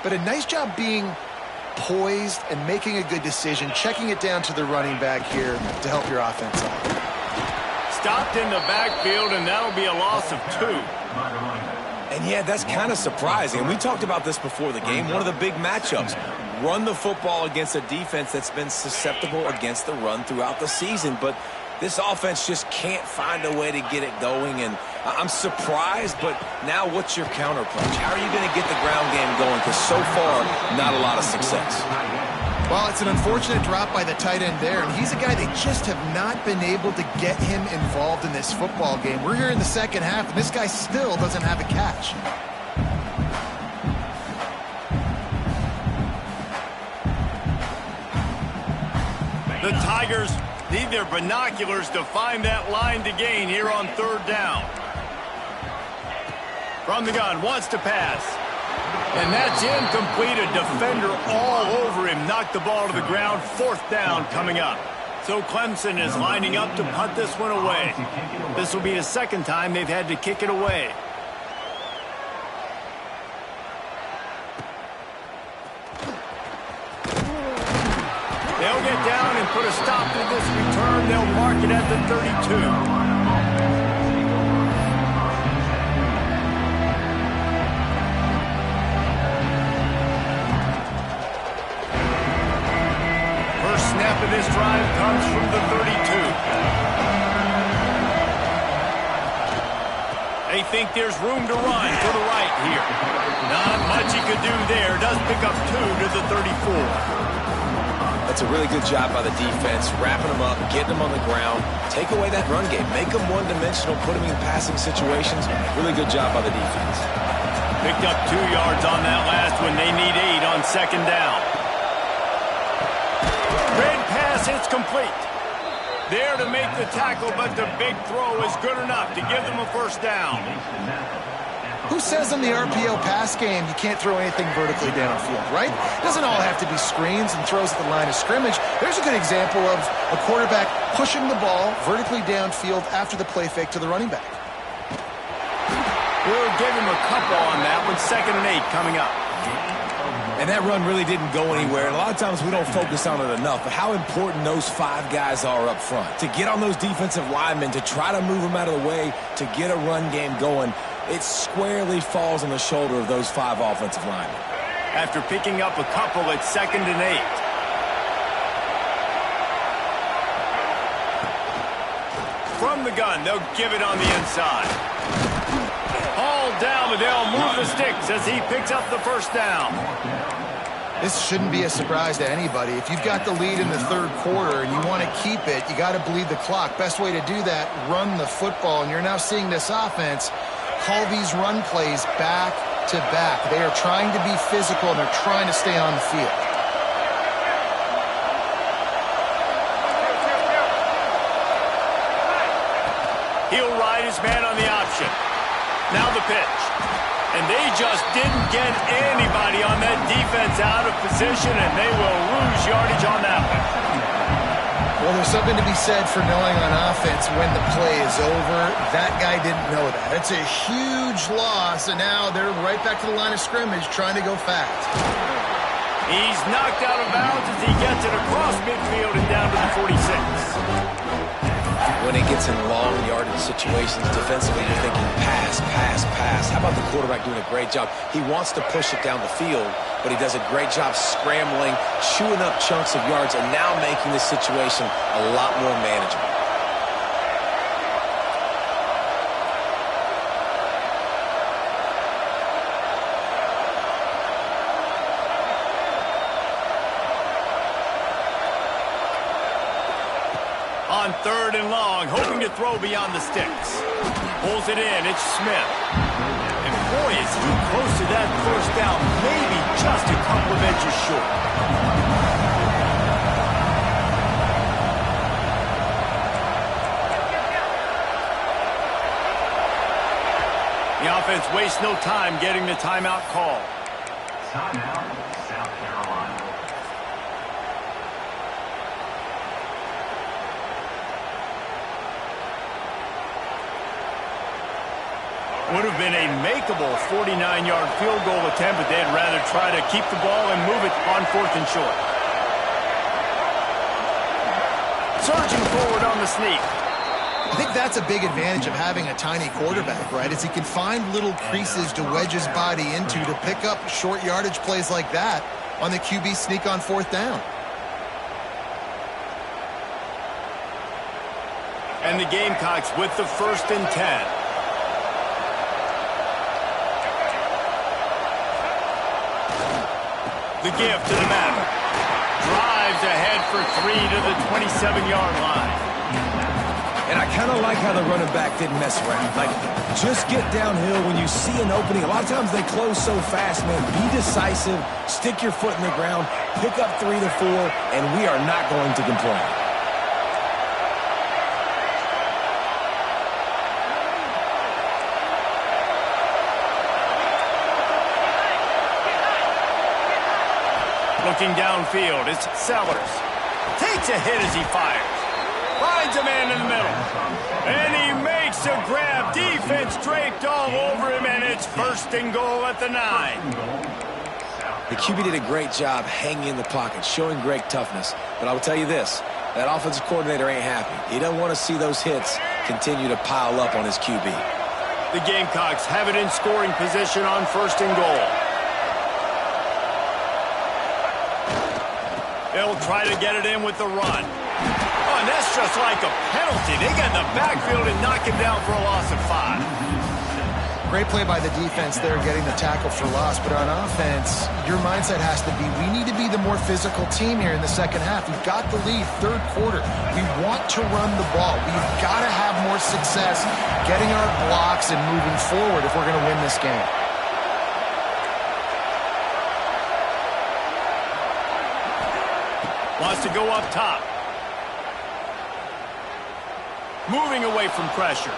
but a nice job being poised and making a good decision, checking it down to the running back here to help your offense out. Stopped in the backfield, and that'll be a loss of 2. And yeah, that's kind of surprising. And we talked about this before the game. One of the big matchups. Run the football against a defense that's been susceptible against the run throughout the season. But this offense just can't find a way to get it going. And I'm surprised, but now what's your counterpunch? How are you going to get the ground game going? Because so far, not a lot of success. Well, it's an unfortunate drop by the tight end there, and he's a guy they just have not been able to get him involved in this football game. We're here in the second half, and this guy still doesn't have a catch. The Tigers need their binoculars to find that line to gain here on 3rd down. From the gun, wants to pass. And that's incomplete. A defender all over him. Knocked the ball to the ground. 4th down coming up. So Clemson is lining up to punt this one away. This will be the 2nd time they've had to kick it away. They'll get down and put a stop to this return. They'll mark it at the 32. Snap of this drive comes from the 32. They think there's room to run to the right here. Not much he could do there. Does pick up 2 to the 34. That's a really good job by the defense, wrapping them up, getting them on the ground, take away that run game, make them one-dimensional, put them in passing situations. Really good job by the defense. Picked up 2 yards on that last one. They need 8 on 2nd down. Red pass, it's complete. There to make the tackle, but the big throw is good enough to give them a 1st down. Who says in the RPO pass game you can't throw anything vertically downfield, right? It doesn't all have to be screens and throws at the line of scrimmage. There's a good example of a quarterback pushing the ball vertically downfield after the play fake to the running back. We'll give him a couple on that one. 2nd and 8 coming up. And that run really didn't go anywhere. And a lot of times we don't focus on it enough, but how important those 5 guys are up front. To get on those defensive linemen, to try to move them out of the way, to get a run game going, it squarely falls on the shoulder of those 5 offensive linemen. After picking up a couple at 2nd and 8. From the gun, they'll give it on the inside. All down, but they'll move the sticks as he picks up the 1st down. This shouldn't be a surprise to anybody. If you've got the lead in the 3rd quarter and you want to keep it, you got to bleed the clock. Best way to do that, run the football. And you're now seeing this offense call these run plays back to back. They are trying to be physical, and they're trying to stay on the field. He'll ride his man on the option. Now the pitch. And they just didn't get anybody on that defense out of position, and they will lose yardage on that one. Well, there's something to be said for knowing on offense when the play is over. That guy didn't know that. It's a huge loss, and now they're right back to the line of scrimmage trying to go fast. He's knocked out of bounds as he gets it across midfield and down to the 46. When it gets in long yardage situations defensively, you're thinking pass, pass, pass. How about the quarterback doing a great job? He wants to push it down the field, but he does a great job scrambling, chewing up chunks of yards, and now making the situation a lot more manageable. On 3rd and long, hoping to throw beyond the sticks. Pulls it in, it's Smith. And boy, is he close to that 1st down, maybe just a couple of inches short. The offense wastes no time getting the timeout call. Timeout, South Carolina. Would have been a makeable 49-yard field goal attempt, but they'd rather try to keep the ball and move it on 4th and short. Surging forward on the sneak. I think that's a big advantage of having a tiny quarterback, right? Is he can find little creases to wedge his body into to pick up short yardage plays like that on the QB sneak on 4th down. And the Gamecocks with the 1st and 10. The give to the Maverick. Drives ahead for 3 to the 27-yard line. And I kind of like how the running back didn't mess around. Like, just get downhill when you see an opening. A lot of times they close so fast, man. Be decisive, stick your foot in the ground, pick up 3 to 4, and we are not going to complain. Looking downfield, it's Sellers. Takes a hit as he fires. Finds a man in the middle. And he makes a grab. Defense draped all over him, and it's 1st and goal at the 9. The QB did a great job hanging in the pocket, showing great toughness. But I will tell you this, that offensive coordinator ain't happy. He doesn't want to see those hits continue to pile up on his QB. The Gamecocks have it in scoring position on 1st and goal. They'll try to get it in with the run. Oh, and that's just like a penalty. They get in the backfield and knock him down for a loss of 5. Great play by the defense there, getting the tackle for loss. But on offense, your mindset has to be, we need to be the more physical team here in the second half. We've got the lead, 3rd quarter. We want to run the ball. We've got to have more success getting our blocks and moving forward if we're going to win this game. Wants to go up top. Moving away from pressure.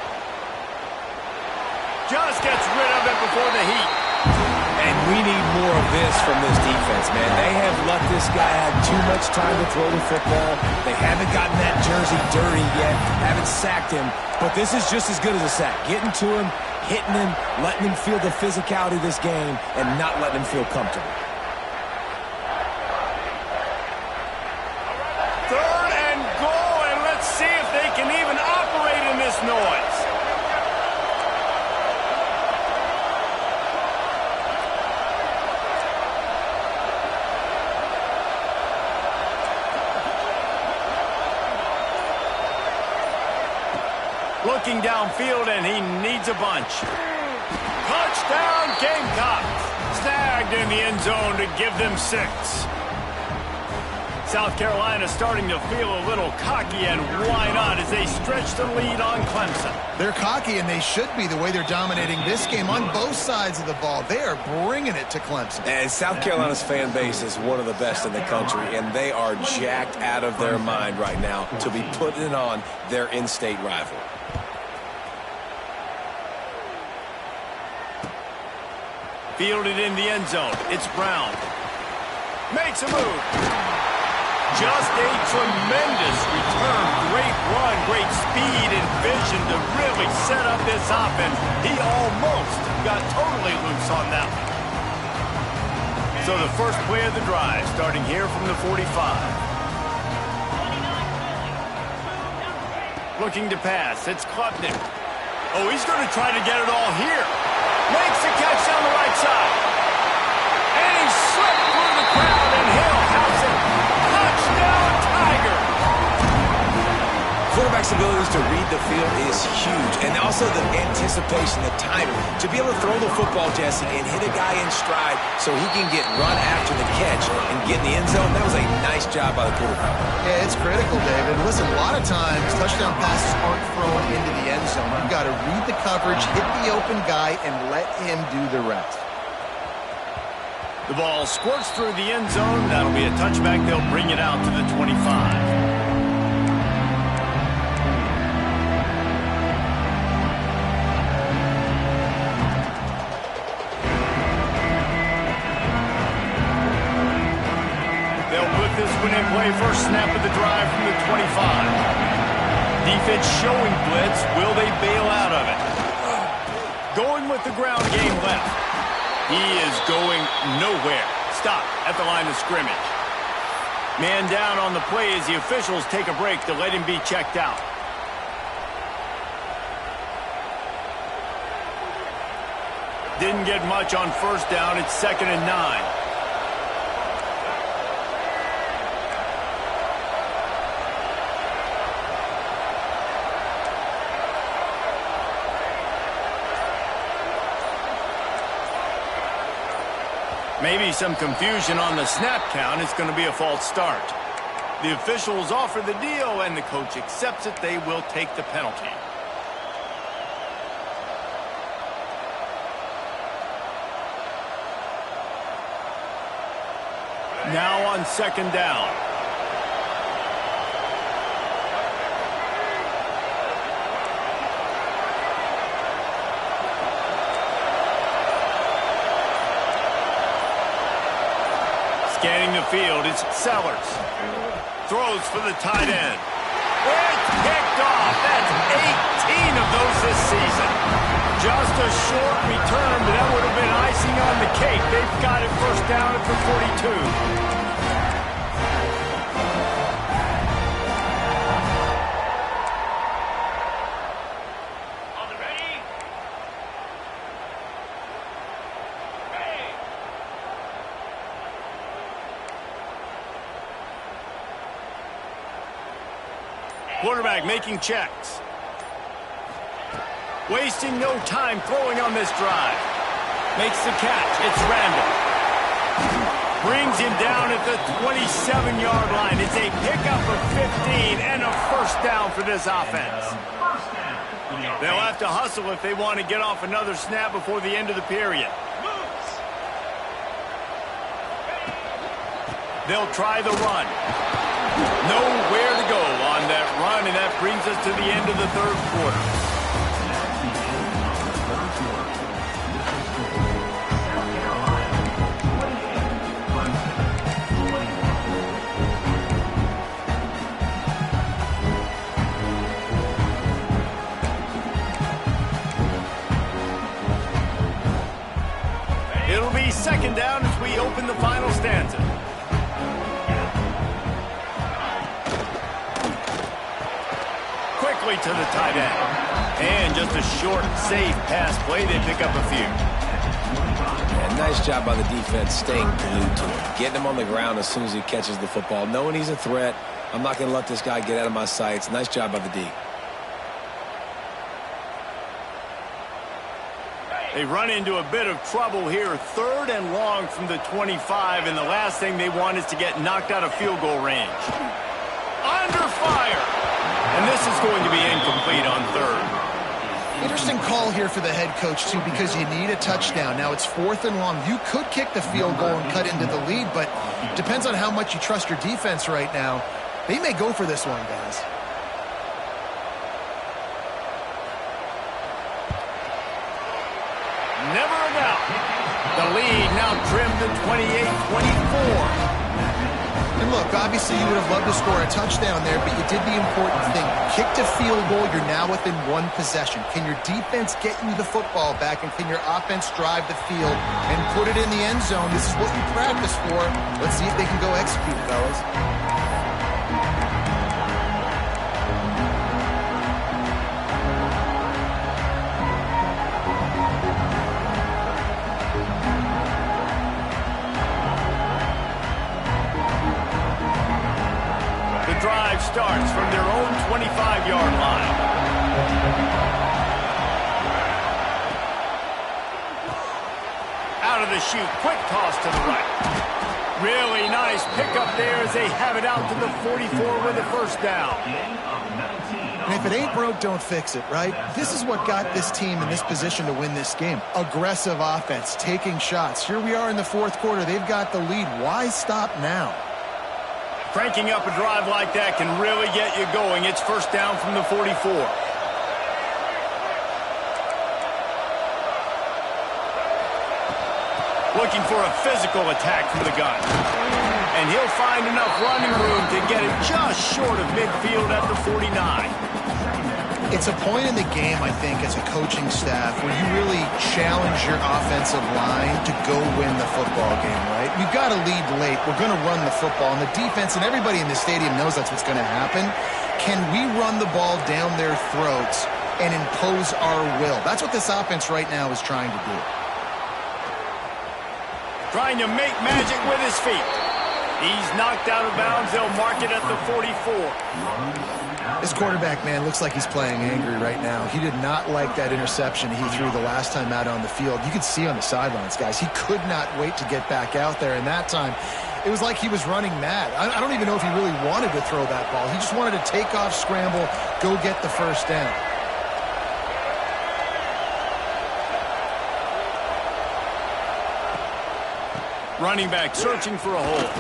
Just gets rid of it before the heat. And we need more of this from this defense, man. They have let this guy have too much time to throw the football. They haven't gotten that jersey dirty yet, haven't sacked him. But this is just as good as a sack. Getting to him, hitting him, letting him feel the physicality of this game, and not letting him feel comfortable. 3rd and goal, and let's see if they can even operate in this noise. Looking downfield, and he needs a bunch. Touchdown, Gamecocks. Snagged in the end zone to give them 6. South Carolina starting to feel a little cocky, and why not, as they stretch the lead on Clemson. They're cocky, and they should be the way they're dominating this game on both sides of the ball. They are bringing it to Clemson. And South Carolina's fan base is one of the best in the country, and they are jacked out of their mind right now to be putting it on their in-state rival. Fielded in the end zone. It's Brown. Makes a move. Just a tremendous return. Great run, great speed and vision to really set up this offense. He almost got totally loose on that one. So the first play of the drive, starting here from the 45. Looking to pass. It's Klubnik. Oh, he's going to try to get it all here. Makes the catch on the right side. And he slipped through the crowd, and Hill house it. Touchdown, Tiger. Quarterback's abilities to read the field is huge. And also the anticipation, the timing. To be able to throw the football, Jesse, and hit a guy in stride so he can get run after the catch and get in the end zone, that was a nice job by the quarterback. Yeah, it's critical, David. Listen, a lot of times touchdown passes aren't thrown into the end zone. You've got to read the coverage, hit the open guy, and let him do the rest. The ball squirts through the end zone. That'll be a touchback. They'll bring it out to the 25. This one in play, first snap of the drive from the 25. Defense showing blitz. Will they bail out of it? Going with the ground game left. He is going nowhere. Stop at the line of scrimmage. Man down on the play as the officials take a break to let him be checked out. Didn't get much on first down. It's 2nd and 9. Maybe some confusion on the snap count. It's going to be a false start. The officials offer the deal, and the coach accepts it. They will take the penalty. Now on 2nd down. Scanning the field, it's Sellers. Throws for the tight end. It's picked off. That's 18 of those this season. Just a short return, but that would have been icing on the cake. They've got it first down at the 42. Quarterback making checks. Wasting no time throwing on this drive. Makes the catch. It's Randall. Brings him down at the 27-yard line. It's a pickup of 15 and a first down for this offense. They'll have to hustle if they want to get off another snap before the end of the period. They'll try the run. Nowhere to go on that run, and that brings us to the end of the 3rd quarter. It'll be 2nd down as we open the final stanza. To the tight end. And just a short, safe pass play. They pick up a few. Yeah, nice job by the defense staying glued to him. Getting him on the ground as soon as he catches the football. Knowing he's a threat. I'm not going to let this guy get out of my sights. Nice job by the D. They run into a bit of trouble here. 3rd and long from the 25. And the last thing they want is to get knocked out of field goal range. Under fire. And this is going to be incomplete on 3rd. Interesting call here for the head coach, too, because you need a touchdown. Now it's 4th and long. You could kick the field goal and cut into the lead, but depends on how much you trust your defense right now. They may go for this one, guys. Never a doubt. The lead now trimmed to 28-24. And look, obviously you would have loved to score a touchdown there, but you did the important thing. Kicked a field goal, you're now within 1 possession. Can your defense get you the football back, and can your offense drive the field and put it in the end zone? This is what you practice for. Let's see if they can go execute, fellas. Drive starts from their own 25-yard line. Out of the chute, quick toss to the right. Really nice pickup there as they have it out to the 44 with a first down. And if it ain't broke, don't fix it, right? This is what got this team in this position to win this game. Aggressive offense, taking shots. Here we are in the 4th quarter. They've got the lead. Why stop now? Cranking up a drive like that can really get you going. It's first down from the 44. Looking for a physical attack from the gun. And he'll find enough running room to get it just short of midfield at the 49. It's a point in the game, I think, as a coaching staff where you really challenge your offensive line to go win the football game, right? We've got to lead late. We're going to run the football. And the defense and everybody in the stadium knows that's what's going to happen. Can we run the ball down their throats and impose our will? That's what this offense right now is trying to do. Trying to make magic with his feet. He's knocked out of bounds. They'll mark it at the 44. This quarterback, man, looks like he's playing angry right now. He did not like that interception he threw the last time out on the field. You could see on the sidelines, guys, he could not wait to get back out there. And that time, it was like he was running mad. I don't even know if he really wanted to throw that ball. He just wanted to take off, scramble, go get the first down. Running back searching for a hole.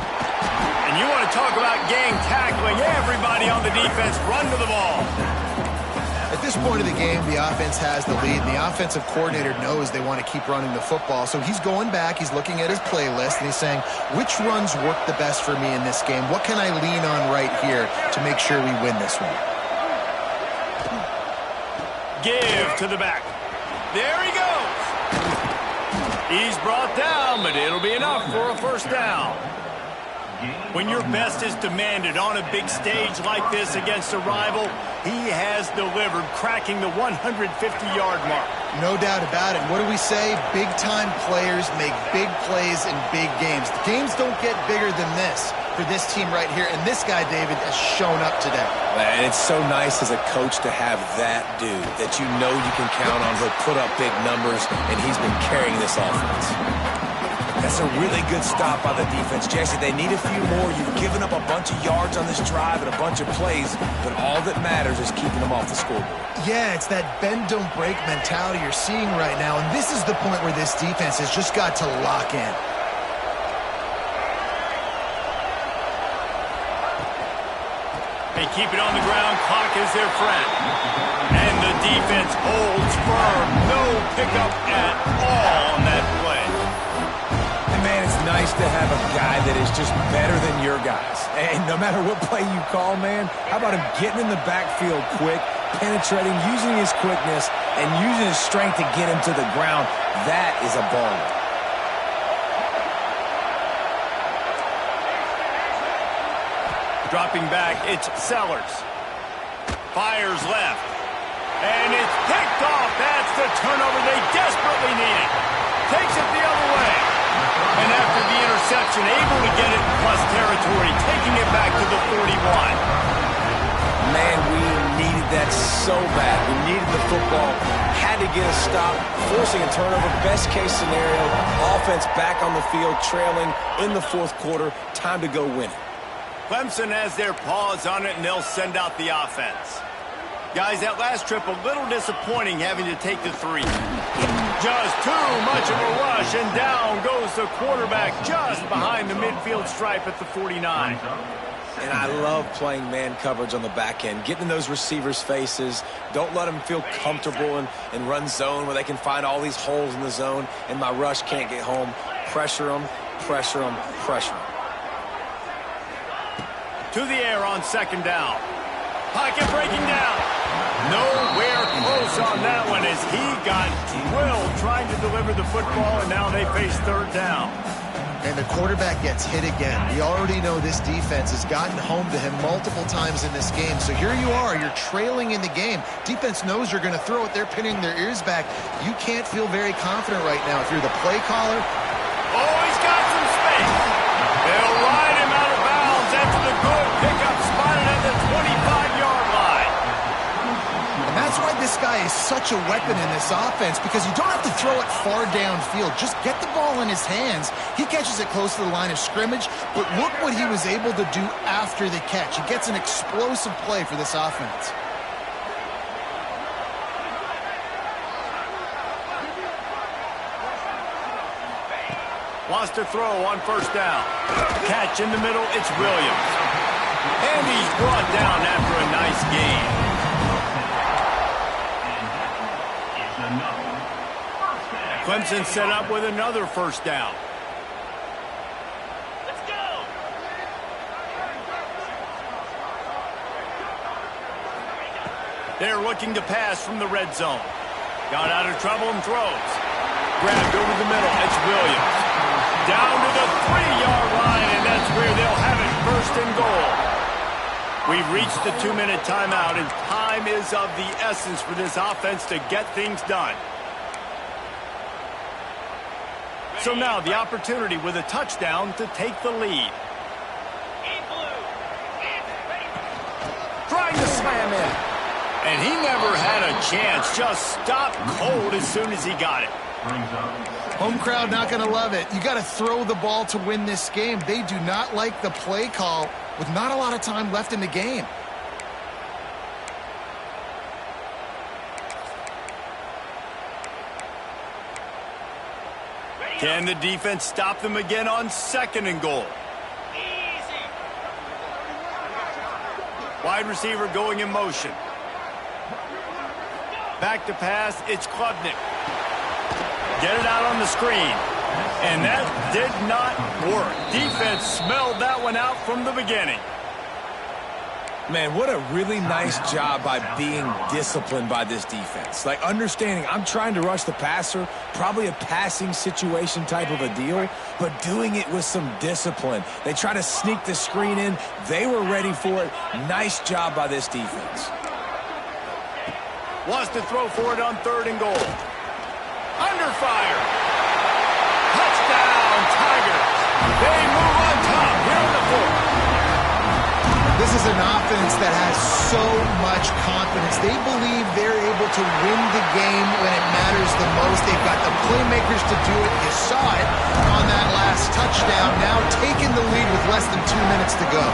And you want to talk about gang tackling. Everybody on the defense run to the ball. At this point of the game, the offense has the lead, and the offensive coordinator knows they want to keep running the football. So he's going back, he's looking at his playlist, and he's saying, which runs work the best for me in this game? What can I lean on right here to make sure we win this one? Give to the back. There he goes. He's brought down, but it'll be enough for a first down. When your best is demanded on a big stage like this against a rival, he has delivered, cracking the 150-yard mark. No doubt about it. What do we say? Big-time players make big plays in big games. The games don't get bigger than this for this team right here, and this guy, David, has shown up today. And it's so nice as a coach to have that dude that you know you can count on. He'll put up big numbers, and he's been carrying this offense. That's a really good stop by the defense. Jesse, they need a few more. You've given up a bunch of yards on this drive and a bunch of plays, but all that matters is keeping them off the scoreboard. Yeah, it's that bend, don't break mentality you're seeing right now, and this is the point where this defense has just got to lock in. They keep it on the ground. Clock is their friend. And the defense holds firm. No pickup at all on that play. Man, it's nice to have a guy that is just better than your guys. And no matter what play you call, man, how about him getting in the backfield quick, penetrating, using his quickness, and using his strength to get him to the ground? That is a baller. Dropping back, it's Sellers. Fires left. And it's picked off. That's the turnover they desperately needed. Takes it the other way. And after the interception, able to get it in plus territory, taking it back to the 41. Man, we needed that so bad. We needed the football, had to get a stop, forcing a turnover. Best case scenario, offense back on the field, trailing in the fourth quarter. Time to go win it. Clemson has their paws on it, and they'll send out the offense. Guys, that last trip, a little disappointing having to take the 3. Just too much of a rush, and down goes the quarterback just behind the midfield stripe at the 49. And I love playing man coverage on the back end, getting in those receivers' faces. Don't let them feel comfortable and run zone where they can find all these holes in the zone, and my rush can't get home. Pressure them, pressure them, pressure them. To the air on second down. Pocket breaking down. Nowhere close on that one as he got drilled trying to deliver the football, and now they face third down. And the quarterback gets hit again. We already know this defense has gotten home to him multiple times in this game. So here you are, you're trailing in the game. Defense knows you're going to throw it. They're pinning their ears back. You can't feel very confident right now. If you're the play caller. Oh, he's got some space. They'll ride him out of bounds after the good pickup spotted at the 25-yard line. And that's why this guy is such a weapon in this offense, because you don't have to throw it far downfield. Just get the ball in his hands. He catches it close to the line of scrimmage, but look what he was able to do after the catch. He gets an explosive play for this offense. Wants to throw on first down. Catch in the middle, it's Williams. And he's brought down after a nice gain. Clemson set up with another first down. Let's go! They're looking to pass from the red zone. Got out of trouble and throws. Grabbed over the middle. It's Williams. Down to the 3-yard line, and that's where they'll have it, first and goal. We've reached the 2-minute timeout, and time is of the essence for this offense to get things done. So now the opportunity with a touchdown to take the lead. Trying to slam in. And he never had a chance. Just stopped cold as soon as he got it. Home crowd not going to love it. You got to throw the ball to win this game. They do not like the play call with not a lot of time left in the game. Can the defense stop them again on 2nd and goal? Wide receiver going in motion. Back to pass, it's Klubnik. Get it out on the screen. And that did not work. Defense smelled that one out from the beginning. Man, what a really nice job by being disciplined by this defense. Like, understanding I'm trying to rush the passer, probably a passing situation type of a deal, but doing it with some discipline. They try to sneak the screen in. They were ready for it. Nice job by this defense. Wants to throw for it on 3rd and goal. Under fire. Touchdown, Tigers. They move on top here in the 4th. This is an offense that has so much confidence. They believe they're able to win the game when it matters the most. They've got the playmakers to do it. You saw it on that last touchdown. Now taking the lead with less than 2 minutes to go.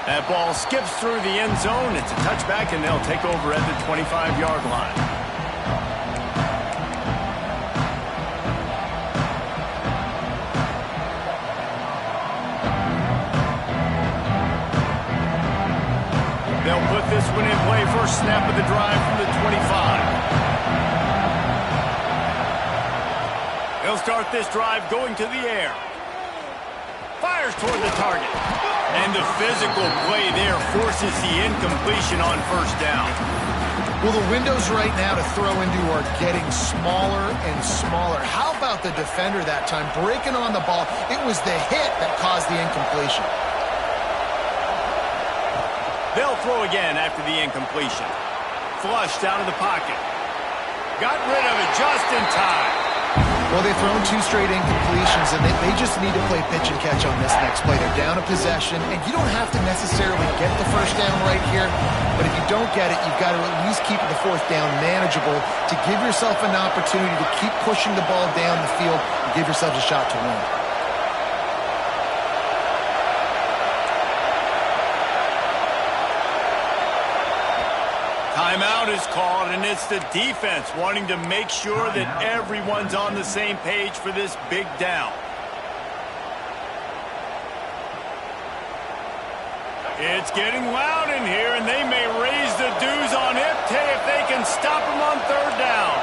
That ball skips through the end zone. It's a touchback, and they'll take over at the 25-yard line. They'll put this one in play. First snap of the drive from the 25. They'll start this drive going to the air. Fires toward the target. And the physical play there forces the incompletion on 1st down. Well, the windows right now to throw into are getting smaller and smaller. How about the defender that time breaking on the ball? It was the hit that caused the incompletion. They'll throw again after the incompletion. Flushed out of the pocket. Got rid of it just in time. Well, they've thrown 2 straight incompletions, and they just need to play pitch and catch on this next play. They're down a possession, and you don't have to necessarily get the 1st down right here, but if you don't get it, you've got to at least keep the 4th down manageable to give yourself an opportunity to keep pushing the ball down the field and give yourselves a shot to win. Timeout is called, and it's the defense wanting to make sure that everyone's on the same page for this big down. It's getting loud in here, and they may raise the dues on Ipte if they can stop him on 3rd down.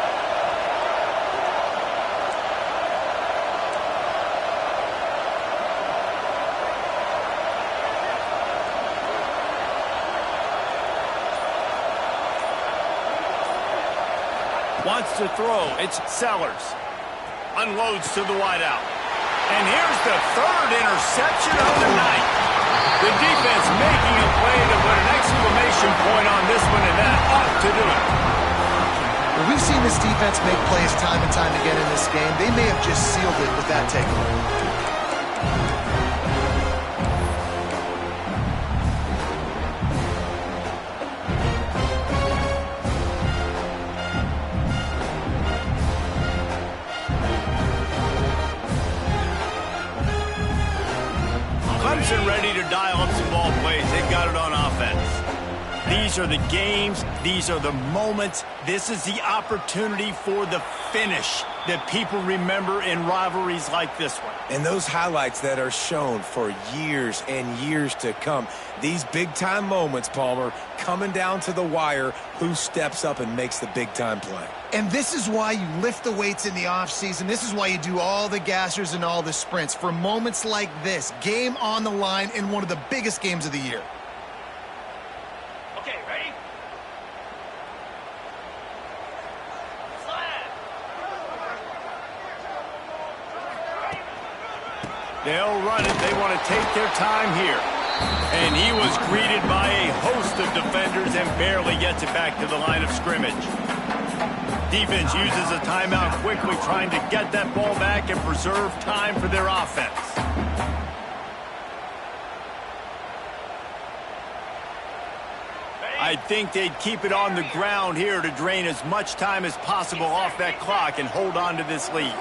Wants to throw. It's Sellers. Unloads to the wideout. And here's the 3rd interception of the night. The defense making a play to put an exclamation point on this one, and that ought to do it. Well, we've seen this defense make plays time and time again in this game. They may have just sealed it with that takeaway. Ready to dial up some ball plays. They've got it on offense. These are the games. These are the moments This is the opportunity for the finish that people remember in rivalries like this one. And those highlights that are shown for years and years to come. These big-time moments, Palmer, coming down to the wire, who steps up and makes the big-time play. And this is why you lift the weights in the offseason. This is why you do all the gassers and all the sprints. For moments like this, game on the line in one of the biggest games of the year. Okay, ready? They'll run it. They want to take their time here. And he was greeted by a host of defenders and barely gets it back to the line of scrimmage. Defense uses a timeout quickly, trying to get that ball back and preserve time for their offense. I think they'd keep it on the ground here to drain as much time as possible off that clock and hold on to this lead.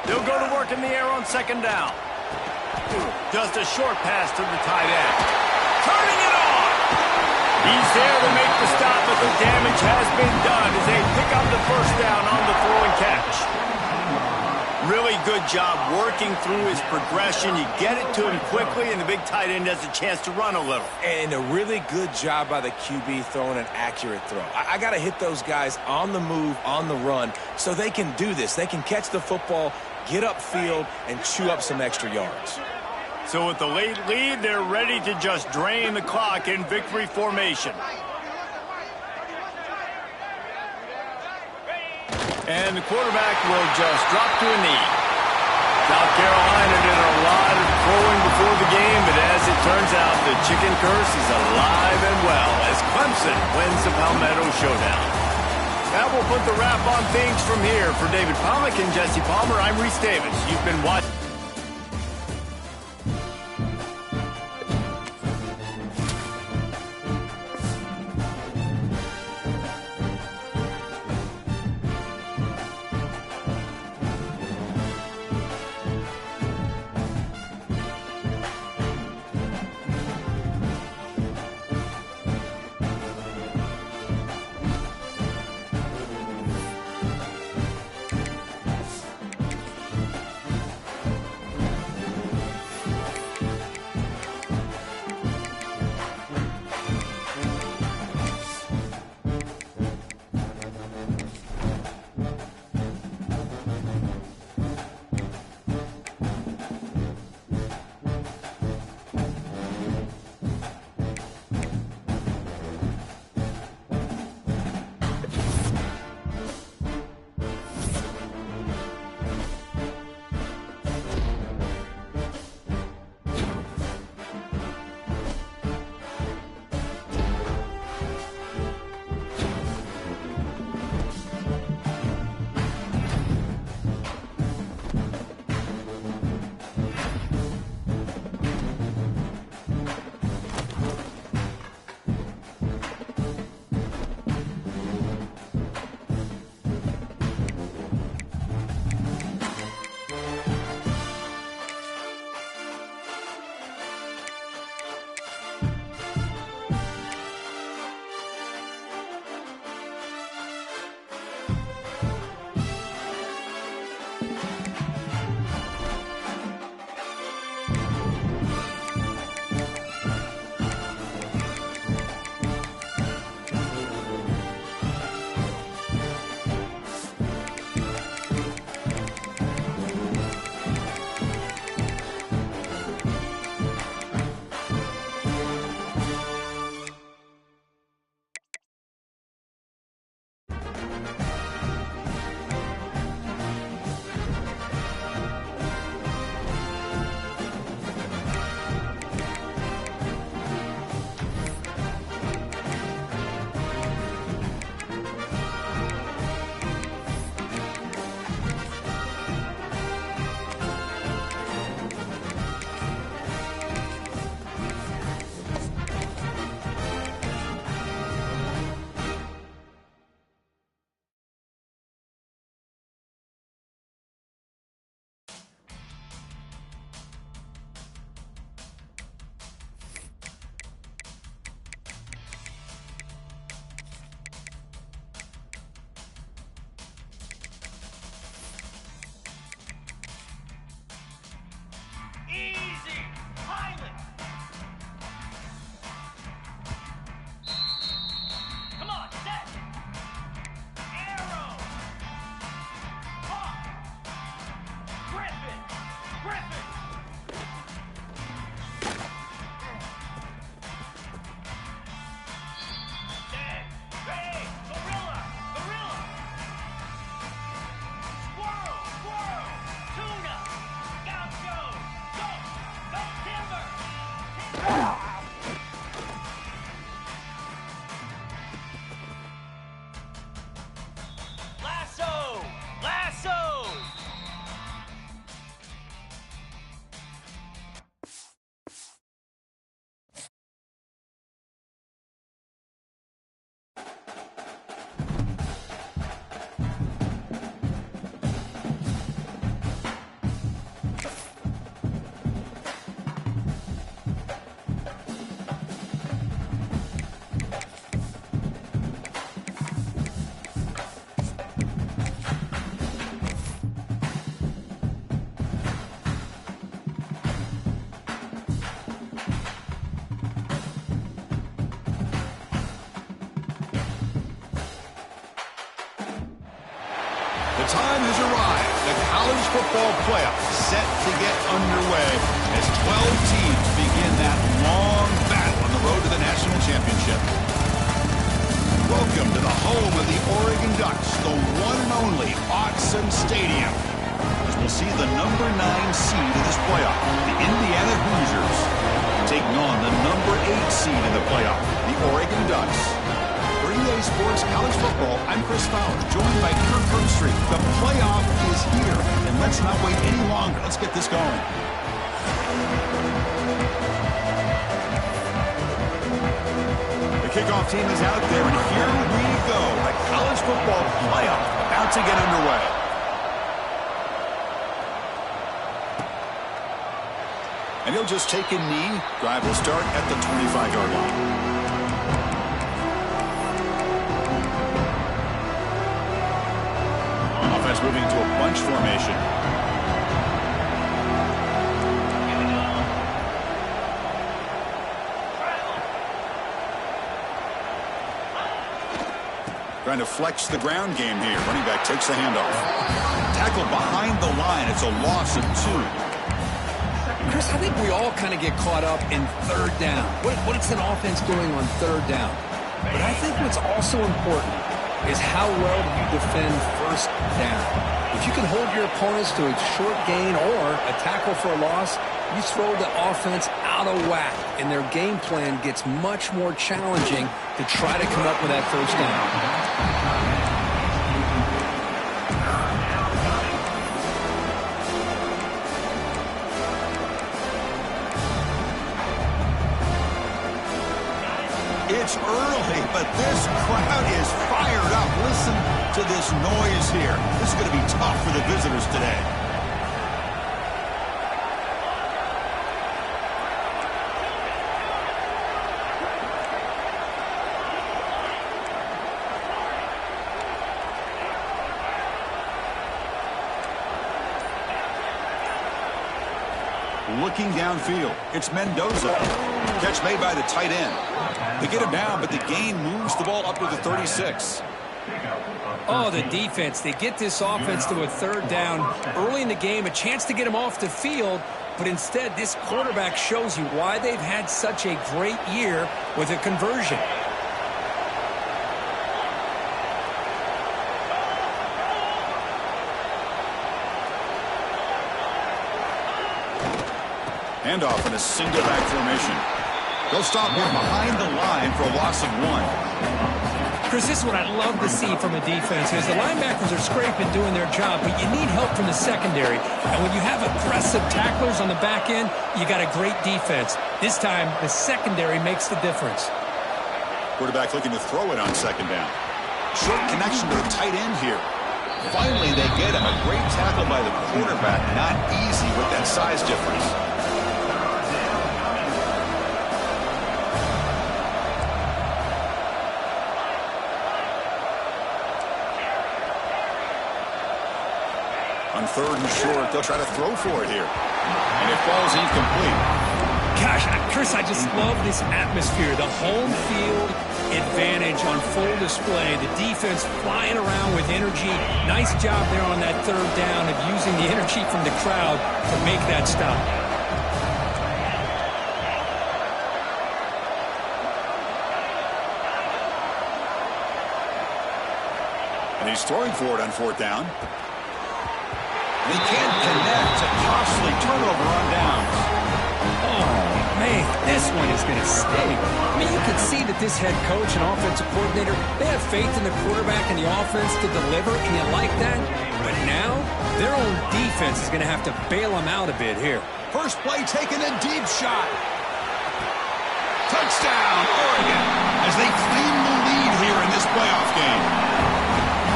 They'll go to work in the air on second down. Just a short pass to the tight end. Turning it on! He's there to make the stop, but the damage has been done as they pick up the first down on the throw and catch. Really good job working through his progression. You get it to him quickly, and the big tight end has a chance to run a little. And a really good job by the QB throwing an accurate throw. I got to hit those guys on the move, on the run, so they can do this. They can catch the football, get upfield, and chew up some extra yards. So with the late lead, they're ready to just drain the clock in victory formation. And the quarterback will just drop to a knee. South Carolina did a lot of throwing before the game, but as it turns out, the chicken curse is alive and well as Clemson wins the Palmetto Showdown. That will put the wrap on things from here. For David Pollack and Jesse Palmer, I'm Reese Davis. You've been watching. The time has arrived. The college football playoff set to get underway as 12 teams begin that long battle on the road to the national championship. Welcome to the home of the Oregon Ducks, the one and only Autzen Stadium, as we'll see the number 9 seed in this playoff, the Indiana Hoosiers, taking on the number 8 seed in the playoff, the Oregon Ducks. For EA Sports College Football, I'm Chris Fowler, joined by Kirk Herbstreit. The playoff is here, and let's not wait any longer. Let's get this going. The kickoff team is out there, and here we go. The college football playoff about to get underway. And he'll just take a knee. Drive will start at the 25-yard line. Offense moving into a bunch formation. Trying to flex the ground game here. Running back takes the handoff. Tackle behind the line. It's a loss of 2. Chris, I think we all kind of get caught up in third down. What is an offense doing on third down? But I think what's also important is how well do you defend first down. If you can hold your opponents to a short gain or a tackle for a loss, you throw the offense out of whack, and their game plan gets much more challenging to try to come up with that first down. It's early, but this crowd is fired up. Listen to this noise here. This is going to be tough for the visitors today. Looking downfield, it's Mendoza. Catch made by the tight end. They get him down, but the gain moves the ball up to the 36. Oh, the defense. They get this offense to a third down early in the game, a chance to get him off the field, but instead this quarterback shows you why they've had such a great year with a conversion. Handoff in a single back formation. They'll stop him behind the line for a loss of 1. Chris, this is what I'd love to see from a defense is the linebackers are scraping, doing their job, but you need help from the secondary. And when you have aggressive tacklers on the back end, you got a great defense. This time, the secondary makes the difference. Quarterback looking to throw it on second down. Short connection to the tight end here. Finally, they get him. A great tackle by the quarterback. Not easy with that size difference. On third and short, they'll try to throw for it here. And it falls incomplete. Gosh, Chris, I just love this atmosphere. The home field advantage on full display. The defense flying around with energy. Nice job there on that third down of using the energy from the crowd to make that stop. And he's throwing for it on fourth down. They can't connect. A costly turnover on downs. Oh, man, this one is going to sting. I mean, you can see that this head coach and offensive coordinator, they have faith in the quarterback and the offense to deliver, and you like that. But now, their own defense is going to have to bail them out a bit here. First play taking a deep shot. Touchdown, Oregon, as they claim the lead here in this playoff game.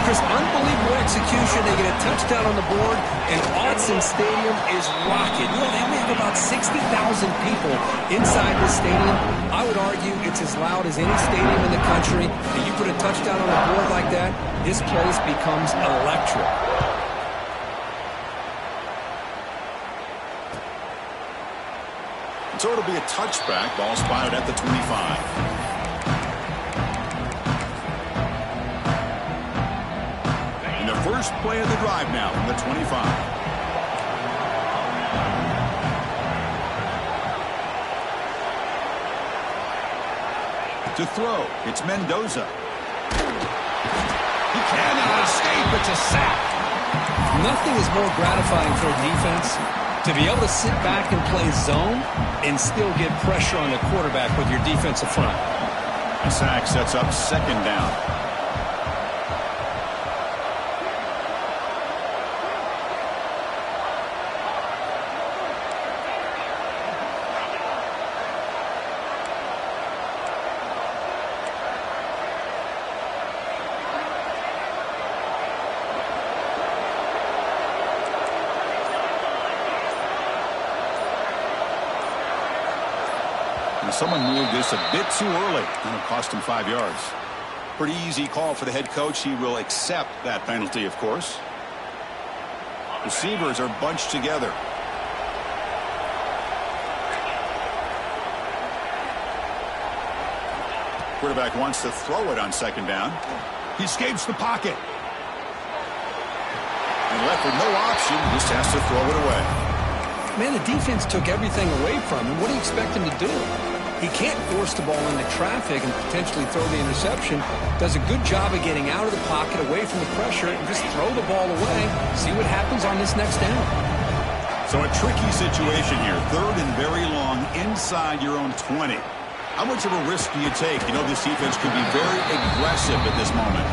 Chris, unbelievable execution. They get a touchdown on the board, and Autzen Stadium is rocking. You know, they only have about 60,000 people inside this stadium. I would argue it's as loud as any stadium in the country. And you put a touchdown on the board like that, this place becomes electric. So it'll be a touchback. Ball spotted at the 25. first play of the drive now from the 25. To throw, it's Mendoza. He cannot escape. It's a sack. Nothing is more gratifying for a defense to be able to sit back and play zone and still get pressure on the quarterback with your defensive front. A sack sets up second down. Someone moved this a bit too early, and it cost him 5 yards. Pretty easy call for the head coach. He will accept that penalty, of course. Receivers are bunched together. Quarterback wants to throw it on second down. He escapes the pocket. And left with no option, just has to throw it away. Man, the defense took everything away from him. What do you expect him to do? He can't force the ball into traffic and potentially throw the interception. Does a good job of getting out of the pocket, away from the pressure, and just throw the ball away. See what happens on this next down. So a tricky situation here. Third and very long inside your own 20. How much of a risk do you take? You know this defense could be very aggressive at this moment.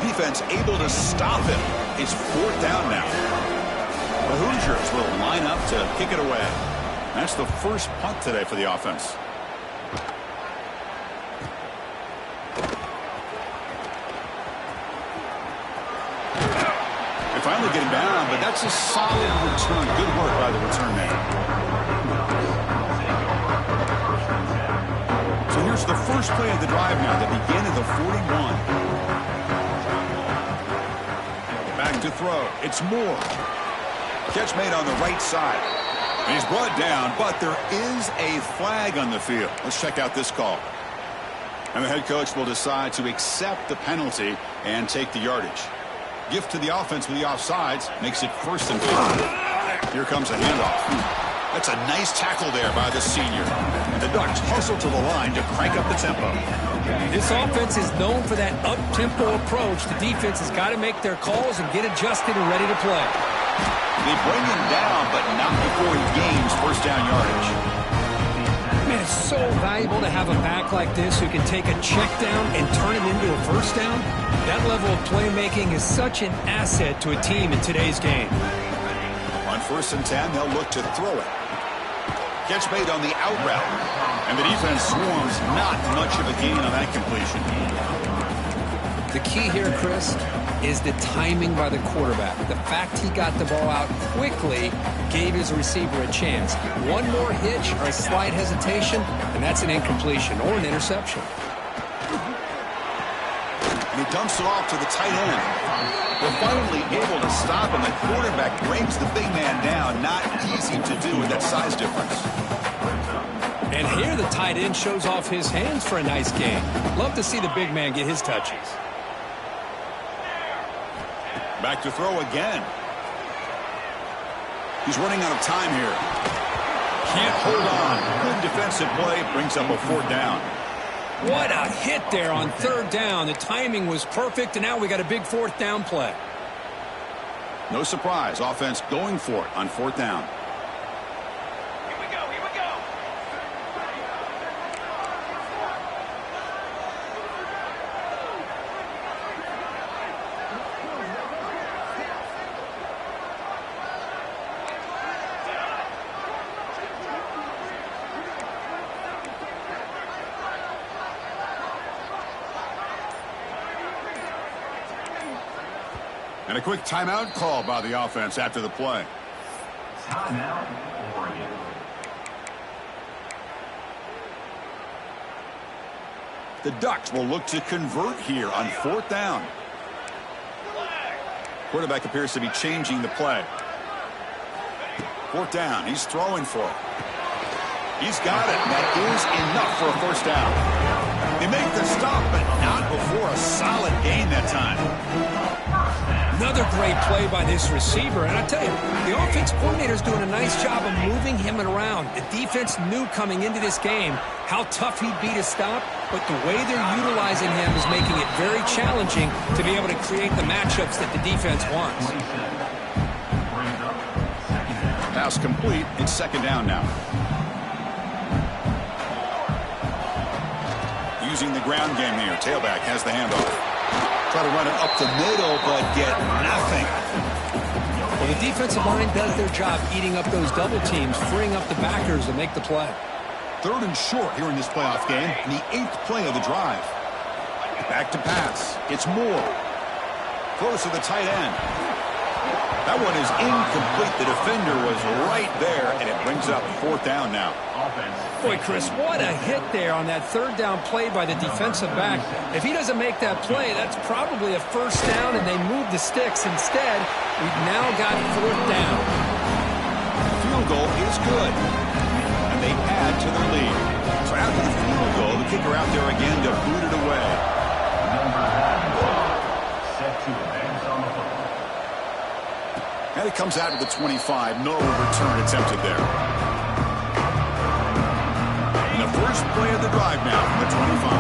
Defense able to stop him. It's fourth down now. The Hoosiers will line up to kick it away. That's the first punt today for the offense. They finally get him down, but that's a solid return. Good work by the return man. So here's the first play of the drive now. They begin at the 41. Back to throw. It's Moore. Catch made on the right side. And he's brought down, but there is a flag on the field. Let's check out this call. And the head coach will decide to accept the penalty and take the yardage. Gift to the offense with the offsides makes it first and 5. Here comes a handoff. That's a nice tackle there by the senior. And the Ducks hustle to the line to crank up the tempo. This offense is known for that up-tempo approach. The defense has got to make their calls and get adjusted and ready to play. They bring him down, but not before he gains first down yardage. Man, it's so valuable to have a back like this who can take a check down and turn it into a first down. That level of playmaking is such an asset to a team in today's game. On first and 10, they'll look to throw it. Catch made on the out route. And the defense swarms, not much of a gain on that completion. The key here, Chris, is the timing by the quarterback. The fact he got the ball out quickly gave his receiver a chance. One more hitch or a slight hesitation, and that's an incompletion or an interception. And he dumps it off to the tight end. They're finally able to stop him. The quarterback brings the big man down. Not easy to do with that size difference. And here the tight end shows off his hands for a nice game. Love to see the big man get his touches. Back to throw again. He's running out of time here. Can't hold on. Good defensive play. Brings up a fourth down. What a hit there on third down. The timing was perfect, and now we got a big fourth down play. No surprise. Offense going for it on fourth down. And a quick timeout call by the offense after the play. Timeout, Oregon. The Ducks will look to convert here on fourth down. Quarterback appears to be changing the play. Fourth down. He's throwing for it. He's got it. That is enough for a first down. They make the stop, but not before a solid gain that time. Another great play by this receiver. And I tell you, the offense coordinator is doing a nice job of moving him around. The defense knew coming into this game how tough he'd be to stop, but the way they're utilizing him is making it very challenging to be able to create the matchups that the defense wants. Pass complete. It's second down now. Using the ground game here. Tailback has the handoff. Try to run it up the middle, but get nothing. Well, the defensive line does their job eating up those double teams, freeing up the backers to make the play. Third and short here in this playoff game, and the 8th play of the drive. Back to pass. It's Moore. Throws to the tight end. That one is incomplete. The defender was right there, and it brings up 4th down now. Boy, Chris, what a hit there on that 3rd down play by the defensive back. If he doesn't make that play, that's probably a 1st down, and they move the sticks. Instead, we've now got 4th down. Field goal is good, and they add to their lead. So after the field goal, the kicker out there again to boot it away. Set to advance on the football. And it comes out of the 25. No return attempted there. And the first play of the drive now from the 25.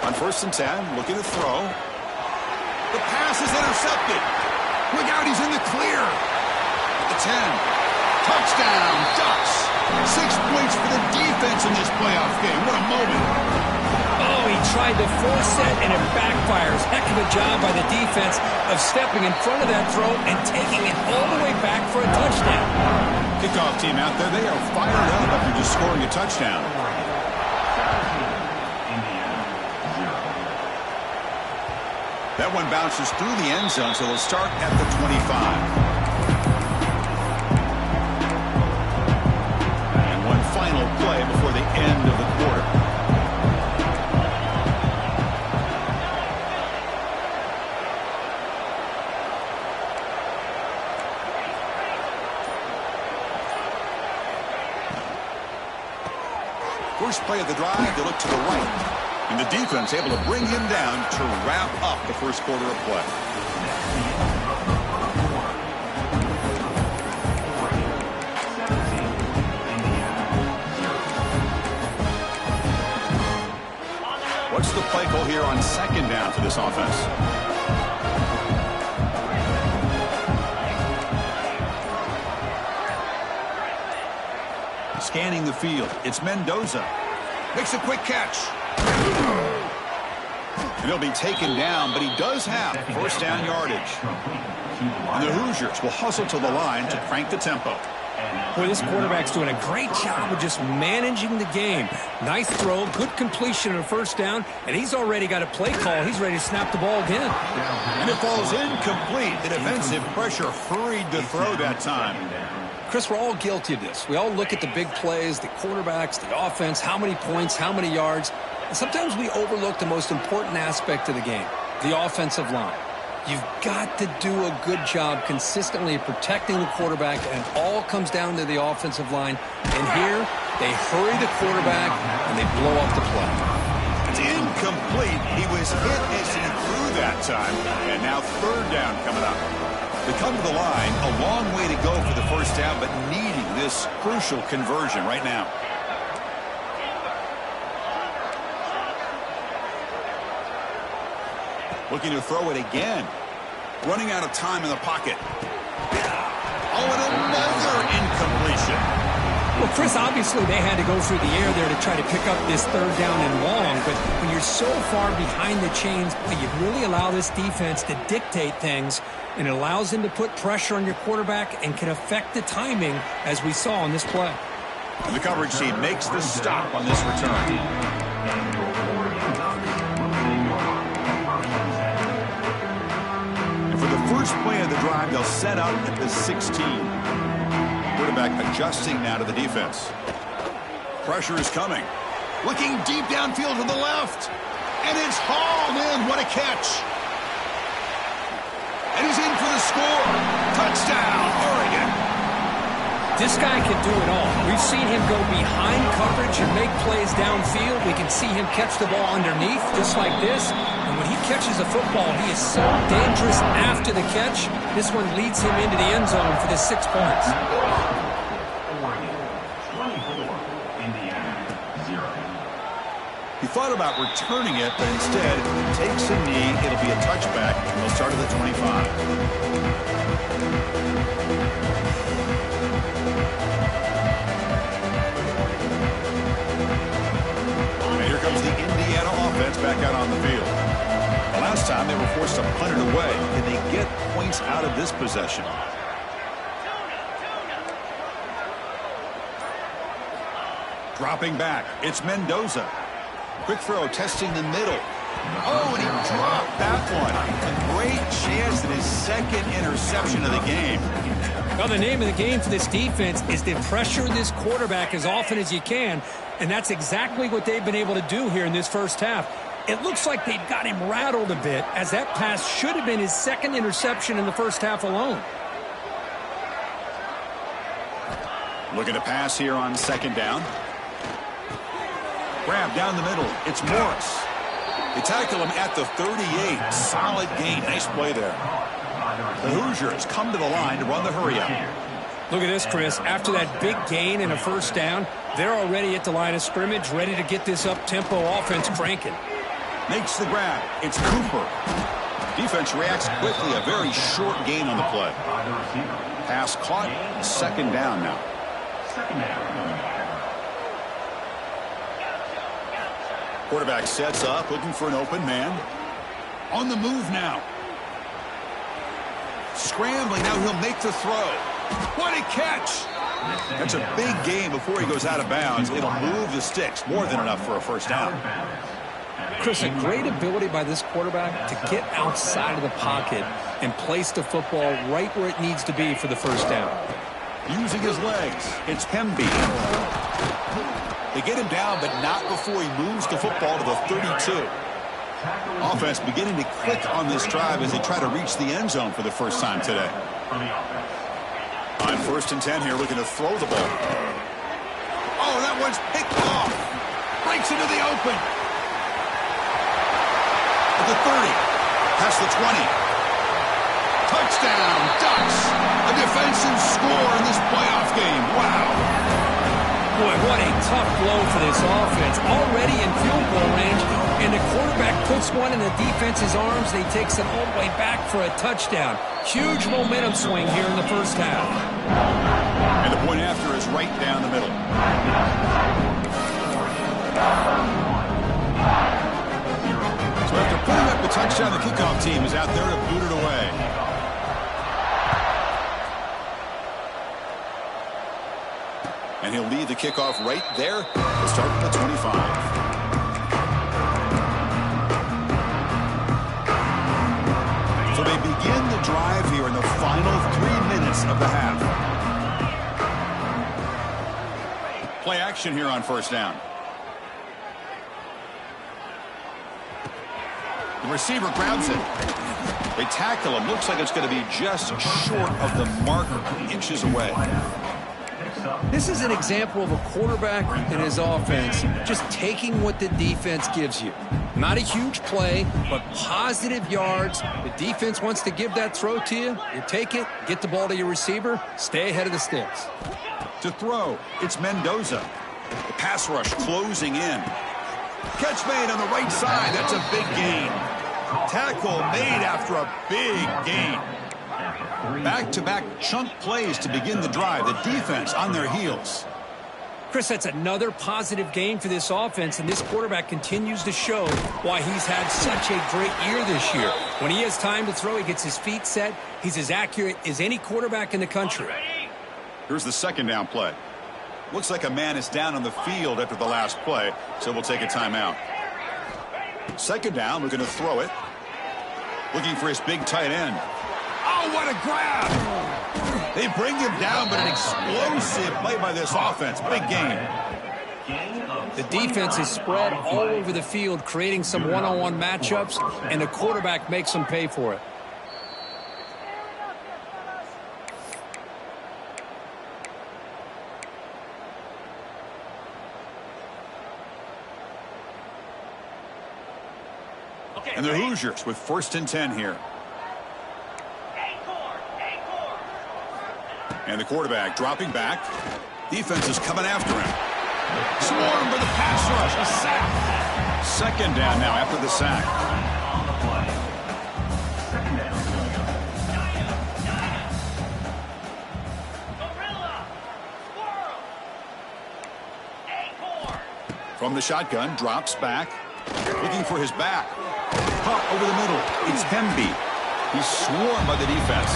On 1st and 10, looking to throw. The pass is intercepted. Look out, he's in the clear. At the 10. Touchdown, Ducks. 6 points for the defense in this playoff game. What a moment. Oh, he tried to force it, and it backfires. Heck of a job by the defense of stepping in front of that throw and taking it all the way back for a touchdown. Kickoff team out there, they are fired up after just scoring a touchdown. That one bounces through the end zone, so they'll start at the 25. Final play before the end of the quarter. First play of the drive, they look to the right. And the defense able to bring him down to wrap up the first quarter of play. What's the play call here on 2nd down for this offense? Scanning the field. It's Mendoza. Makes a quick catch. And he'll be taken down, but he does have 1st down yardage. And the Hoosiers will hustle to the line to crank the tempo. Boy, this quarterback's doing a great job of just managing the game. Nice throw, good completion on a 1st down, and he's already got a play call. He's ready to snap the ball again. And it falls incomplete. The defensive pressure hurried to throw that time. Chris, we're all guilty of this. We all look at the big plays, the quarterbacks, the offense, how many points, how many yards. And sometimes we overlook the most important aspect of the game, the offensive line. You've got to do a good job consistently protecting the quarterback, and it all comes down to the offensive line. And here, they hurry the quarterback, and they blow up the play. It's incomplete. He was hit as he threw that time. And now 3rd down coming up. They come to the line, a long way to go for the 1st down, but needing this crucial conversion right now. Looking to throw it again. Running out of time in the pocket. Oh, and another incompletion. Well, Chris, obviously they had to go through the air there to try to pick up this 3rd down and long, but when you're so far behind the chains, you really allow this defense to dictate things, and it allows them to put pressure on your quarterback and can affect the timing, as we saw on this play. And the coverage team makes the stop on this return. First play of the drive, they'll set up at the 16. Quarterback adjusting now to the defense. Pressure is coming. Looking deep downfield to the left. And it's hauled in. What a catch. And he's in for the score. Touchdown, Oregon. This guy can do it all. We've seen him go behind coverage and make plays downfield. We can see him catch the ball underneath, just like this. And when he catches a football, he is so dangerous after the catch. This one leads him into the end zone for the 6 points. He thought about returning it, but instead takes a knee. It'll be a touchback. He'll start at the 25. And here comes the Indiana offense back out on the field. The last time they were forced to punt it away. Can they get points out of this possession? Dropping back, it's Mendoza. Quick throw, testing the middle. Oh, and he dropped that one. A great chance at his second interception of the game. Well, the name of the game for this defense is to pressure this quarterback as often as you can, and that's exactly what they've been able to do here in this first half. It looks like they've got him rattled a bit, as that pass should have been his second interception in the first half alone. Looking to pass here on second down. Grab down the middle. It's Morris. They tackle him at the 38. Solid gain. Nice play there. The Hoosiers come to the line to run the hurry up. Look at this, Chris. After that big gain and a first down, they're already at the line of scrimmage, ready to get this up-tempo offense cranking. Makes the grab. It's Cooper. Defense reacts quickly. A very short gain on the play. Pass caught. Second down now. Quarterback sets up, looking for an open man. On the move now. Scrambling, now he'll make the throw. What a catch! That's a big gain before he goes out of bounds. It'll move the sticks, more than enough for a first down. Chris, a great ability by this quarterback to get outside of the pocket and place the football right where it needs to be for the first down. Using his legs, it's Hemby. They get him down, but not before he moves the football to the 32. Offense beginning to click on this drive as they try to reach the end zone for the first time today. On 1st and 10 here, looking to throw the ball. Oh, that one's picked off. Breaks into the open. At the 30. Past the 20. Touchdown, Ducks. A defensive score in this playoff game. Wow. Boy, what a tough blow for this offense. Already in field goal range, and the quarterback puts one in the defense's arms. He takes it all the way back for a touchdown. Huge momentum swing here in the first half. And the point after is right down the middle. So after putting up the touchdown, the kickoff team is out there to boot it away. And he'll lead the kickoff right there. We'll start at the 25. So they begin the drive here in the final 3 minutes of the half. Play action here on first down. The receiver grabs it. They tackle him. Looks like it's going to be just short of the marker, inches away. This is an example of a quarterback and his offense just taking what the defense gives you. Not a huge play, but positive yards. The defense wants to give that throw to you. You take it, get the ball to your receiver, stay ahead of the sticks. To throw, it's Mendoza. The pass rush closing in. Catch made on the right side. That's a big gain. Tackle made after a big gain. Back-to-back chunk plays to begin the drive. The defense on their heels. Chris, that's another positive game for this offense, and this quarterback continues to show why he's had such a great year this year. When he has time to throw, he gets his feet set. He's as accurate as any quarterback in the country. Here's the second down play. Looks like a man is down on the field after the last play, so we'll take a timeout. Second down, we're going to throw it. Looking for his big tight end. Oh, what a grab! They bring him down, but an explosive play by this offense. Big game. The defense is spread all over the field, creating some one-on-one matchups, and the quarterback makes them pay for it. And the Hoosiers with 1st and 10 here. And the quarterback dropping back. Defense is coming after him. Swarmed by the pass rush. A sack. 2nd down now after the sack. From the shotgun, drops back. Looking for his back. Pump over the middle. It's Hemby. He's swarmed by the defense.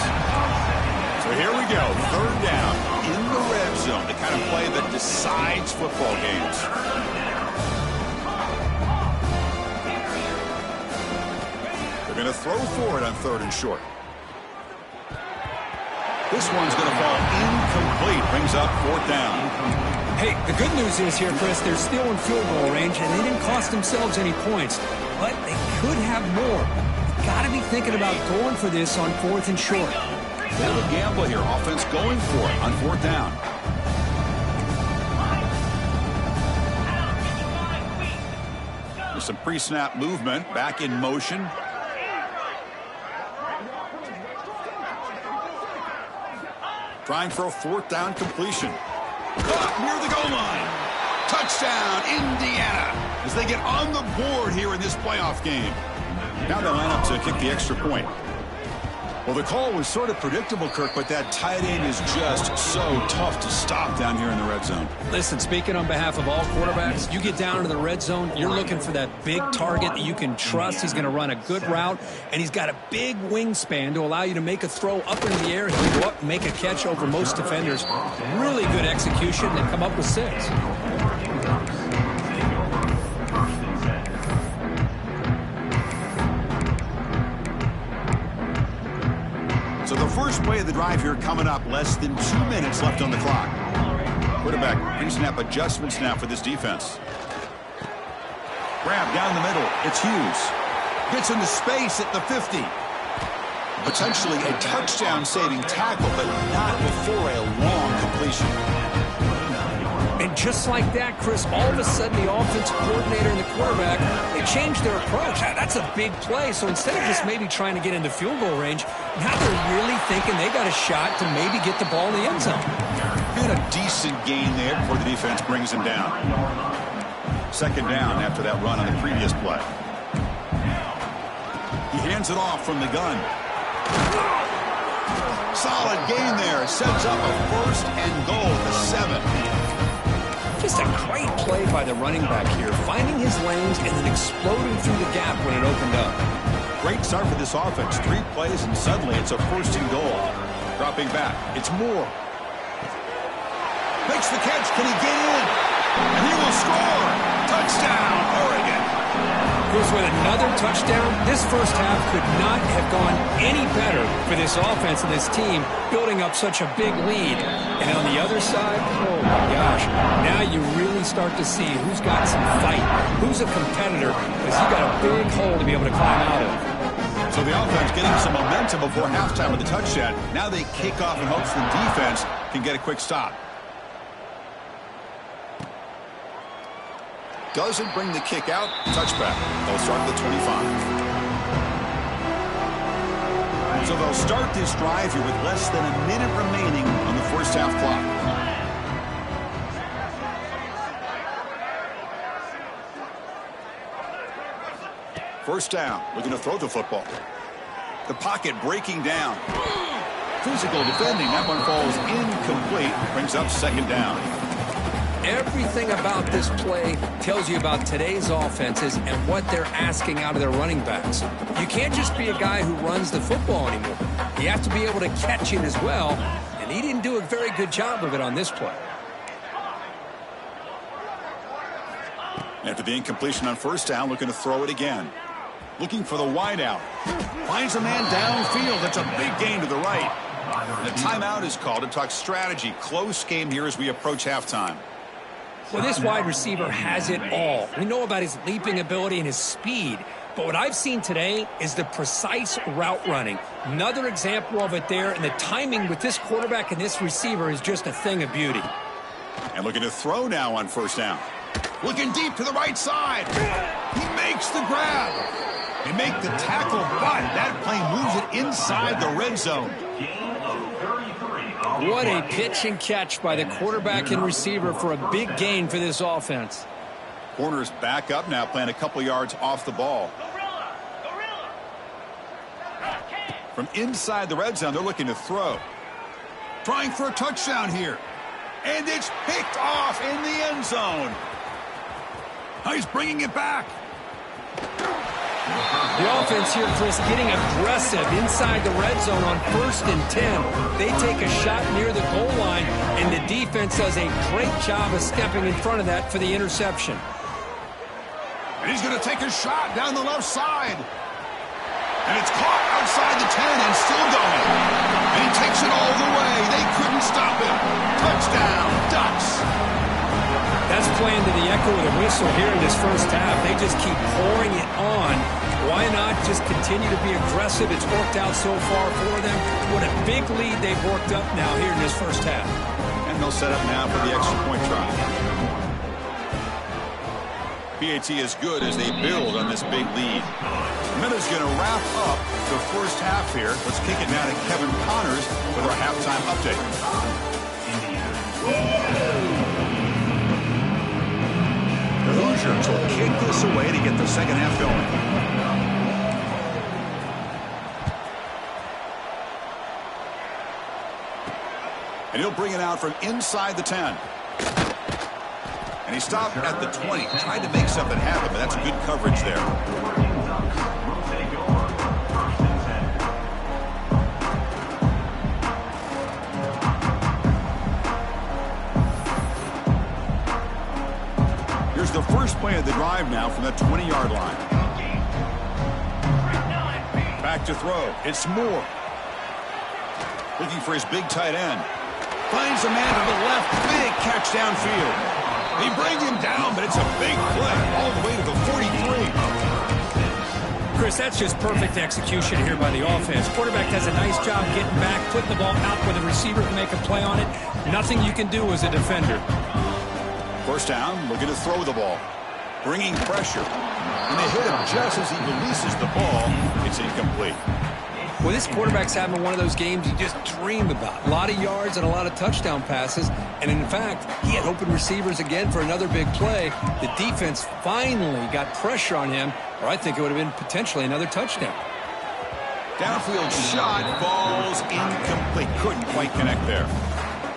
So here we go. 3rd down in the red zone. The kind of play that decides football games. They're going to throw for it on 3rd and short. This one's going to fall incomplete. Brings up 4th down. Hey, the good news is here, Chris, they're still in field goal range, and they didn't cost themselves any points. But they could have more. You've got to be thinking about going for this on 4th and short. They have a gamble here. Offense going for it on 4th down. There's some pre-snap movement. Back in motion. Trying for a 4th down completion. Caught near the goal line. Touchdown, Indiana, as they get on the board here in this playoff game. Now they line up to kick the extra point. Well, the call was sort of predictable, Kirk, but that tight end is just so tough to stop down here in the red zone. Listen, speaking on behalf of all quarterbacks, you get down into the red zone, you're looking for that big target that you can trust. He's going to run a good route, and he's got a big wingspan to allow you to make a throw up in the air. He can go up and make a catch over most defenders. Really good execution, and come up with 6. So the first play of the drive here coming up, less than 2 minutes left on the clock. Quarterback pre-snap adjustments now for this defense. Grab down the middle. It's Hughes. Gets into space at the 50. Potentially a touchdown-saving tackle, but not before a long completion. And just like that, Chris, all of a sudden the offensive coordinator and the quarterback, they changed their approach. That's a big play. So instead of just maybe trying to get into field goal range, now they're really thinking they got a shot to maybe get the ball in the end zone. Had a decent gain there before the defense brings him down. 2nd down after that run on the previous play. He hands it off from the gun. Solid gain there. Sets up a 1st and goal at the 7. Just a great play by the running back here, finding his lanes and then exploding through the gap when it opened up. Great start for this offense. 3 plays and suddenly it's a 1st and goal. Dropping back. It's Moore. Makes the catch. Can he get in? And he will score. Touchdown, Oregon. Here's with another touchdown. This first half could not have gone any better for this offense and this team, building up such a big lead. And on the other side, oh my gosh, now you really start to see who's got some fight, who's a competitor, because he got a big hole to be able to climb out of. So the offense getting some momentum before halftime with the touchdown. Now they kick off in hopes the defense can get a quick stop. Doesn't bring the kick out. Touchback. They'll start at the 25. So they'll start this drive here with less than a minute remaining on the first half clock. First down. Looking to throw the football. The pocket breaking down. Physical defending. That one falls incomplete. Brings up 2nd down. Everything about this play tells you about today's offenses and what they're asking out of their running backs. You can't just be a guy who runs the football anymore. You have to be able to catch it as well, and he didn't do a very good job of it on this play. After the incompletion on first down, looking to throw it again. Looking for the wideout. Finds a man downfield. That's a big gain to the right. And a timeout is called to talk strategy. Close game here as we approach halftime. Well, this wide receiver has it all. We know about his leaping ability and his speed. But what I've seen today is the precise route running. Another example of it there, and the timing with this quarterback and this receiver is just a thing of beauty. And looking to throw now on first down. Looking deep to the right side. He makes the grab. They make the tackle, but that play moves it inside the red zone. What a pitch and catch by the quarterback and receiver for a big gain for this offense. Corners back up now, playing a couple yards off the ball. From inside the red zone, they're looking to throw. Trying for a touchdown here. And it's picked off in the end zone. He's bringing it back. The offense here, Chris, getting aggressive inside the red zone on 1st and 10. They take a shot near the goal line, and the defense does a great job of stepping in front of that for the interception. And he's going to take a shot down the left side. And it's caught outside the 10 and still going. And he takes it all the way. They couldn't stop him. Touchdown, Ducks. That's playing to the echo of the whistle here in this first half. They just keep pouring it on. Why not just continue to be aggressive? It's worked out so far for them. What a big lead they've worked up now here in this first half. And they'll set up now for the extra point try. PAT is good as they build on this big lead. Minna's going to wrap up the first half here. Let's kick it now to Kevin Connors with our halftime update. The Hoosiers will kick this away to get the second half going. And he'll bring it out from inside the 10. And he stopped at the 20, trying to make something happen, but that's good coverage there. Here's the first play of the drive now from the 20-yard line. Back to throw. It's Moore. Looking for his big tight end. Finds a man to the left. Big catch downfield. They bring him down, but it's a big play all the way to the 43. Chris, that's just perfect execution here by the offense. Quarterback does a nice job getting back, putting the ball out where the receiver can make a play on it. Nothing you can do as a defender. First down, looking to throw the ball. Bringing pressure. And they hit him just as he releases the ball. It's incomplete. Well, this quarterback's having one of those games you just dream about. A lot of yards and a lot of touchdown passes. And in fact, he had open receivers again for another big play. The defense finally got pressure on him, or I think it would have been potentially another touchdown. Downfield shot falls incomplete. Couldn't quite connect there.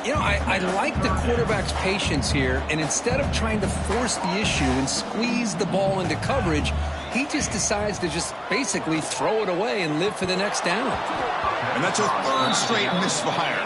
You know, I like the quarterback's patience here, and instead of trying to force the issue and squeeze the ball into coverage, he just decides to just basically throw it away and live for the next down. And that's a third straight misfire.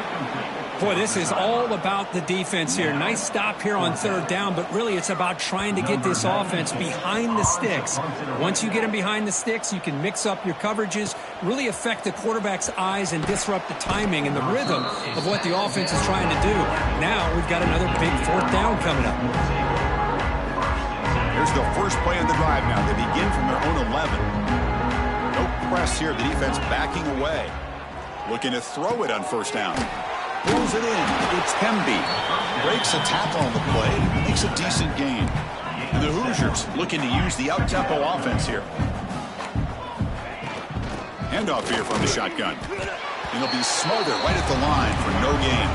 Boy, this is all about the defense here. Nice stop here on third down, but really it's about trying to get this offense behind the sticks. Once you get them behind the sticks, you can mix up your coverages, really affect the quarterback's eyes and disrupt the timing and the rhythm of what the offense is trying to do. Now we've got another big fourth down coming up. Here's the first play of the drive now. They begin from their own 11. No press here. The defense backing away. Looking to throw it on first down. Pulls it in. It's Hemby. Breaks a tackle on the play. Makes a decent gain. And the Hoosiers looking to use the up-tempo offense here. Handoff here from the shotgun. And they'll be smothered right at the line for no gain.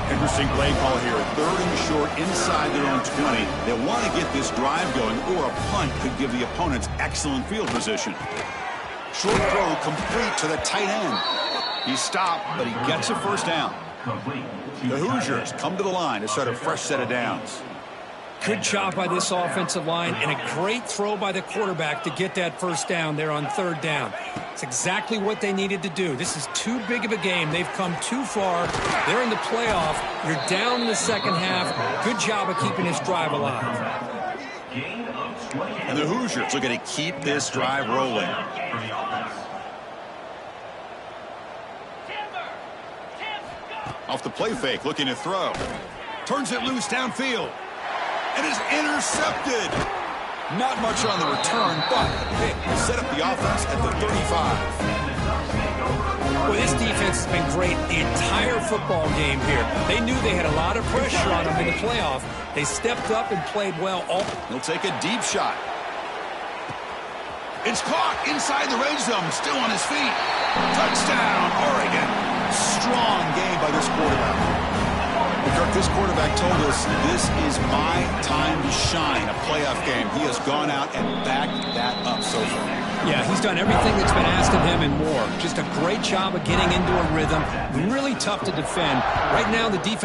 Interesting play call here. Third and short inside their own 20. They want to get this drive going, or a punt could give the opponents excellent field position. Short throw complete to the tight end. He stopped, but he gets a first down. The Hoosiers come to the line to start a fresh set of downs. Good job by this offensive line and a great throw by the quarterback to get that first down there on third down. It's exactly what they needed to do. This is too big of a game. They've come too far. They're in the playoff. You're down in the second half. Good job of keeping this drive alive. And the Hoosiers are going to keep this drive rolling. Off the play fake, looking to throw. Turns it loose downfield. And is intercepted. Not much on the return, but a pick will set up the offense at the 35. Well, this defense has been great the entire football game here. They knew they had a lot of pressure on them in the playoff. They stepped up and played well. He'll take a deep shot. It's caught inside the red zone, still on his feet. Touchdown, Oregon. Strong game by this quarterback. Kirk, this quarterback told us this is my time to shine, a playoff game. He has gone out and backed that up so far. Yeah, he's done everything that's been asked of him and more. Just a great job of getting into a rhythm. Really tough to defend. Right now, the defense